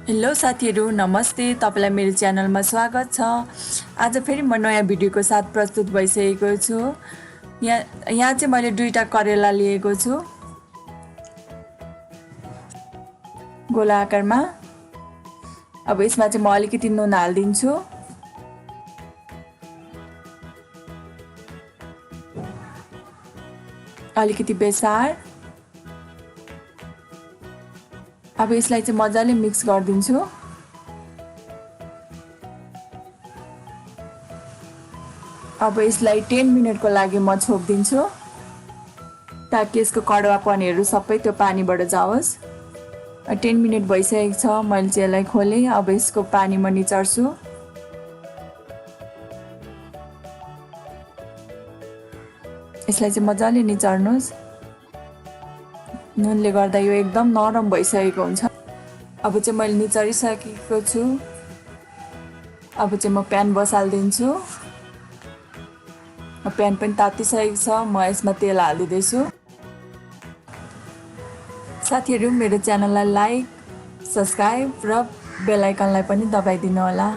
Hello साथीहरु, नमस्ते। तपाईलाई मेरो च्यानलमा स्वागत छ। आज फेरि म नयाँ भिडियोको साथ प्रस्तुत भइसकेको छु। यहाँ चाहिँ मैले दुईटा करेला लिएको छु गोला आकारमा। अब यसमा चाहिँ म अलिकति नुन हाल्दिन्छु। अलिकति बेसार। अब यसलाई चाहिँ मजाले मिक्स गर्दिन्छु। अब यसलाई 10 मिनेटको लागि म छोप्दिन्छु ताकि यसको कडवापनहरु सबै त्यो पानीबाट जाओस्। 10 मिनेट भइसकेको छ। मैले चाहिँ यसलाई खोले। अब यसको पानी म निचर्छु। यसलाई चाहिँ मजाले निचर्नुस्। नुनले गर्दा यो एकदम नरम भइसकेको हुन्छ। अब चाहिँ मैले निचरिसकेको छु। अब चाहिँ म प्यान बसाल्दिन्छु। प्यान पनि तातिसकेको छ। म यसमा तेल हाल्दिदैछु। साथीहरु, मेरो च्यानललाई लाइक, सब्स्क्राइब र बेल आइकनलाई पनि दबाइदिनु होला।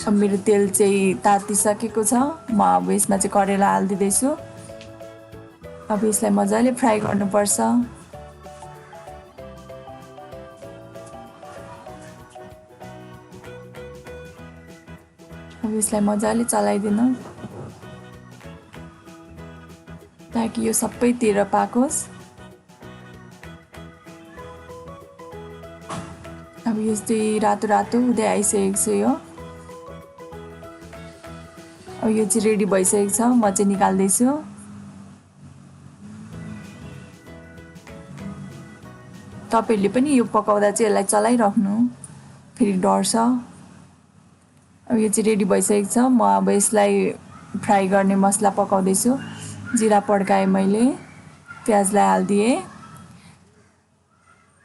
अब मेरो तेल चाहिँ तातिसकेको छ। म अब यसमा चाहिँ करेला हाल्दिदैछु। अब यसलाई मजाले फ्राई गर्नुपर्छ। अब यसलाई मजाले चलाइदिनु ताकि यो सबैतिर पाकोस्। अब यस्तै रातो रातो हुँदै आइसकेको छ यो। अब यो चाहिँ रेडी भइसकेको छ। म चाहिँ निकाल्दैछु। तपाईहरुले पनि यो पकाउँदा चाहिँ यसलाई चलाइराख्नु, फेरि डढ्छ। अब यो चाहिँ रेडी भइसकेको छ। म अब यसलाई फ्राई गर्ने मसला पकाउँदैछु। जिरा पड्काए मैले, प्याजलाई हाल्दिए।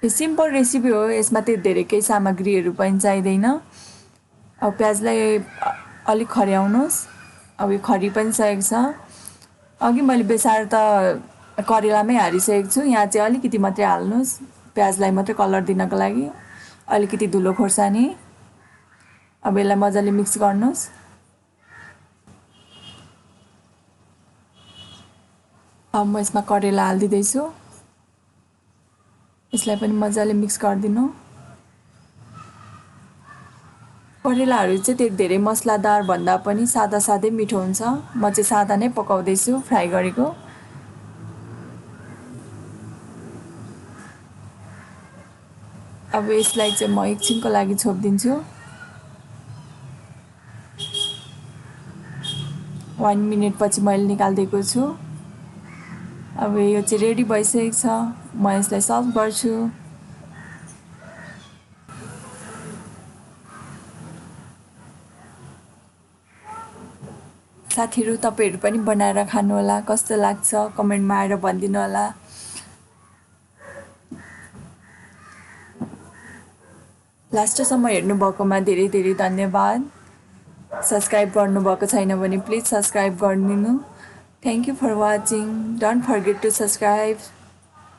यो सिम्पल रेसिपी हो। यसमा त्यति धेरै केही सामग्रीहरु पनि चाहिदैन। अब प्याजलाई अलि खर्याउनुस्। अब यो खरी पनि सकेको छ। अघि मैले बेसार त करेलामै हालिसकेको छु। यहाँ चाहिँ अलिकति मात्रै हाल्नुस्, प्याजलाई मात्रै कलर दिनको लागि। अलिकति धुलो खोर्सानी। अब यसलाई मजाले मिक्स गर्नुस्। अब म यसमा करेला हाल्दिदैछु। यसलाई पनि मजाले मिक्स गरिदिनु। करेलाहरु चाहिँ त्यति धेरै मसलादार भन्दा पनि सादा सादै मिठो हुन्छ। म चाहिँ सादा नै पकाउँदैछु, फ्राई गरेको। अब यसलाई चाहिँ म एकछिनको लागि छोप्दिन्छु। 1 मिनेट पछि मैले निकाल्दिएको छु। अब यो चाहिँ रेडी भइसकेको छ। म यसलाई सर्भ गर्छु। साथीहरु, तपाईहरु पनि बनाएर खानु होला। कस्तो लाग्छ कमेन्टमा आएर भनिदिनु होला। लास्टसम्म हेर्नु भएकोमा धेरै धेरै धन्यवाद। सब्स्क्राइब गर्नुभएको छैन भने प्लिज सब्स्क्राइब गरिदिनु। Thank you for watching. Don't forget to subscribe.